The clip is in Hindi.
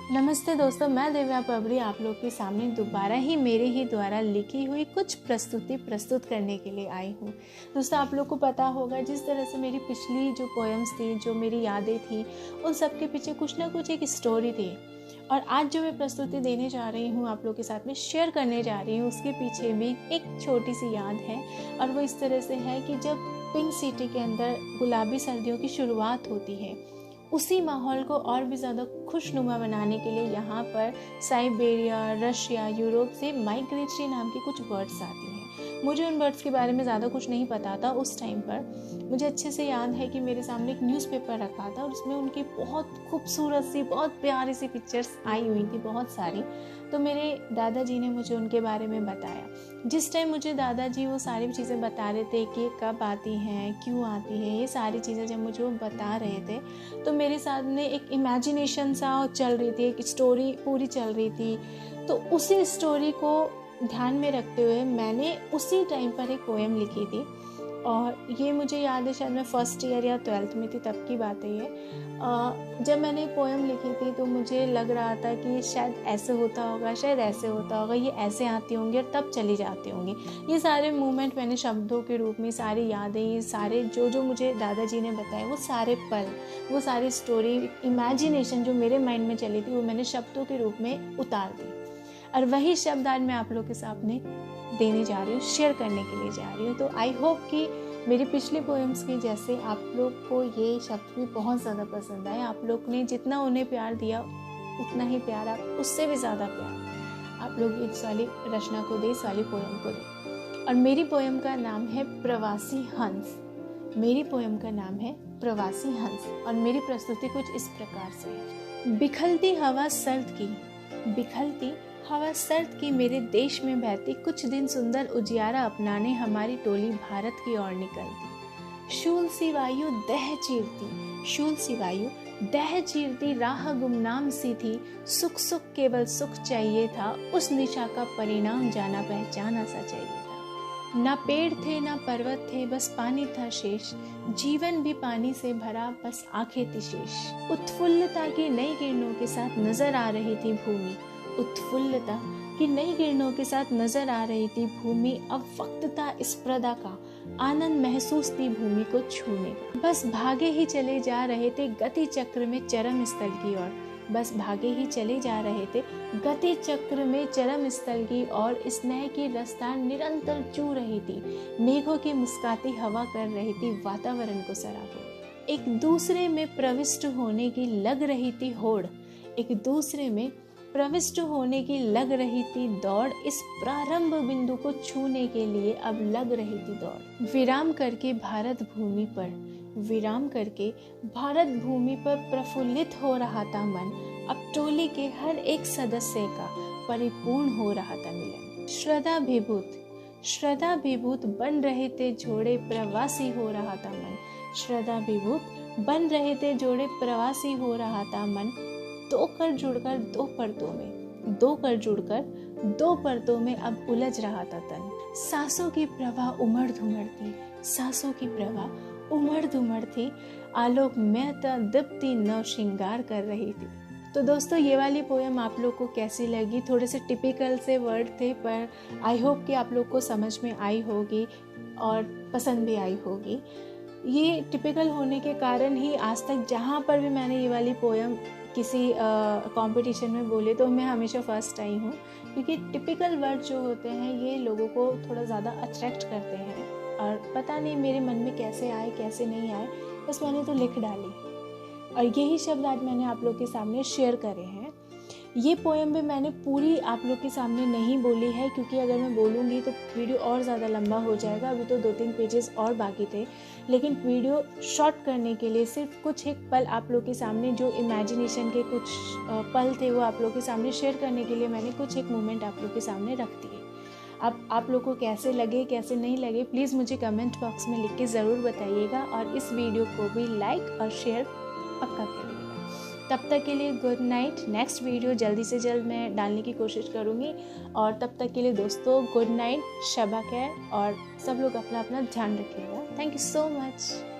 नमस्ते दोस्तों, मैं दिव्या पबरी आप लोग के सामने दोबारा ही मेरे ही द्वारा लिखी हुई कुछ प्रस्तुति प्रस्तुत करने के लिए आई हूँ। दोस्तों, आप लोग को पता होगा जिस तरह से मेरी पिछली जो पोएम्स थी, जो मेरी यादें थी, उन सब के पीछे कुछ ना कुछ एक स्टोरी थी। और आज जो मैं प्रस्तुति देने जा रही हूँ, आप लोग के साथ में शेयर करने जा रही हूँ, उसके पीछे भी एक छोटी सी याद है। और वो इस तरह से है कि जब पिंक सिटी के अंदर गुलाबी सर्दियों की शुरुआत होती है, उसी माहौल को और भी ज़्यादा खुशनुमा बनाने के लिए यहाँ पर साइबेरिया, रशिया, यूरोप से माइग्रेटरी नाम की कुछ बर्ड्स आती हैं। मुझे उन बर्ड्स के बारे में ज़्यादा कुछ नहीं पता था उस टाइम पर। मुझे अच्छे से याद है कि मेरे सामने एक न्यूज़पेपर रखा था और उसमें उनकी बहुत खूबसूरत सी, बहुत प्यारी सी पिक्चर्स आई हुई थी, बहुत सारी। तो मेरे दादाजी ने मुझे उनके बारे में बताया। जिस टाइम मुझे दादाजी वो सारी चीज़ें बता रहे थे कि कब आती हैं, क्यों आती हैं, ये सारी चीज़ें जब मुझे वो बता रहे थे, तो मेरे सामने एक इमेजिनेशन सा चल रही थी, एक स्टोरी पूरी चल रही थी। तो उसी स्टोरी को ध्यान में रखते हुए मैंने उसी टाइम पर एक पोएम लिखी थी। और ये मुझे याद है, शायद मैं फर्स्ट ईयर या 12th में थी, तब की बात है ये। जब मैंने पोएम लिखी थी तो मुझे लग रहा था कि शायद ऐसे होता होगा, शायद ऐसे होता होगा, ये ऐसे आती होंगी और तब चली जाती होंगी। ये सारे मोमेंट मैंने शब्दों के रूप में, सारी यादें, ये सारे जो मुझे दादाजी ने बताए, वो सारे पल, वो सारी स्टोरी, इमेजिनेशन जो मेरे माइंड में चली थी, वो मैंने शब्दों के रूप में उतार दी। और वही शब्द आज मैं आप लोग के सामने देने जा रही हूँ, शेयर करने के लिए जा रही हूँ। तो आई होप कि मेरी पिछली पोएम्स की जैसे आप लोग को ये शब्द भी बहुत ज़्यादा पसंद आए। आप लोग ने जितना उन्हें प्यार दिया, उतना ही प्यार, आप उससे भी ज़्यादा प्यार आप लोग इस वाली रचना को दे, इस वाली पोएम को दे। और मेरी पोएम का नाम है प्रवासी हंस। मेरी पोएम का नाम है प्रवासी हंस और मेरी प्रस्तुति कुछ इस प्रकार से है। बिखलती हवा सर्द की, बिखलती हवा सर्द की मेरे देश में बहती, कुछ दिन सुंदर उजियारा अपनाने हमारी टोली भारत की ओर निकलती। शूल सी वायु दह चीरती, शूल सी वायु दह चीरती, राह गुमनाम सी थी, सुख सुख केवल सुख चाहिए था, उस निशा का परिणाम जाना पहचाना सा चाहिए था। ना पेड़ थे ना पर्वत थे, बस पानी था शेष, जीवन भी पानी से भरा, बस आंखें थी शेष। उत्फुल्लता की नई किरणों के साथ नजर आ रही थी भूमि, उत्फुल्लता की नई किरणों के साथ नजर आ रही थी भूमि। अब वक्त था स्पर्धा का, आनंद महसूस थी भूमि को छूने का। बस भागे ही चले जा रहे थे गति चक्र में चरम स्थल की ओर, बस भागे ही चले जा रहे थे गति चक्र में चरम स्थल की ओर। स्नेह की रफ्तार निरंतर चू रही थी, मेघों की मुस्काती हवा कर रही थी वातावरण को सराबोर। एक दूसरे में प्रविष्ट होने की लग रही थी होड़, एक दूसरे में प्रविष्ट होने की लग रही थी दौड़, इस प्रारंभ बिंदु को छूने के लिए अब लग रही थी दौड़। विराम करके भारत भूमि पर, विराम करके भारत भूमि पर प्रफुल्लित हो रहा था मन, अब टोली के हर एक सदस्य का परिपूर्ण हो रहा था मिलन। श्रद्धा विभूत बन रहे थे जोड़े, प्रवासी हो रहा था मन, श्रद्धा विभूत बन रहे थे जोड़े, प्रवासी हो रहा था मन। दो कर जुड़कर दो परतों में, दो कर जुड़कर दो परतों में अब उलझ रहा था तन। सांसों की प्रवाह उमड़ धुमड़ थी, सांसों की प्रवाह उमड़ धुमड़ थी, आलोक में दीप्ति नव श्रृंगार कर रही थी। तो दोस्तों, ये वाली पोएम आप लोग को कैसी लगी? थोड़े से टिपिकल से वर्ड थे, पर आई होप कि आप लोग को समझ में आई होगी और पसंद भी आई होगी। ये टिपिकल होने के कारण ही आज तक जहाँ पर भी मैंने ये वाली पोएम किसी कंपटीशन में बोले तो मैं हमेशा फर्स्ट आई हूँ, क्योंकि टिपिकल वर्ड जो होते हैं ये लोगों को थोड़ा ज़्यादा अट्रैक्ट करते हैं। और पता नहीं मेरे मन में कैसे आए कैसे नहीं आए, बस मैंने तो लिख डाली और यही शब्द आज मैंने आप लोग के सामने शेयर करे हैं। ये पोएम भी मैंने पूरी आप लोग के सामने नहीं बोली है, क्योंकि अगर मैं बोलूँगी तो वीडियो और ज़्यादा लंबा हो जाएगा। अभी तो 2-3 पेजेस और बाकी थे, लेकिन वीडियो शॉर्ट करने के लिए सिर्फ कुछ एक पल आप लोग के सामने, जो इमेजिनेशन के कुछ पल थे, वो आप लोग के सामने शेयर करने के लिए मैंने कुछ एक मोमेंट आप लोग के सामने रख दिए। अब आप लोग को कैसे लगे कैसे नहीं लगे, प्लीज़ मुझे कमेंट बॉक्स में लिख के ज़रूर बताइएगा और इस वीडियो को भी लाइक और शेयर पक्का करिएगा। तब तक के लिए गुड नाइट। नेक्स्ट वीडियो जल्दी से जल्द मैं डालने की कोशिश करूँगी और तब तक के लिए दोस्तों गुड नाइट, शबा खैर और सब लोग अपना अपना ध्यान रखिएगा। Thank you so much.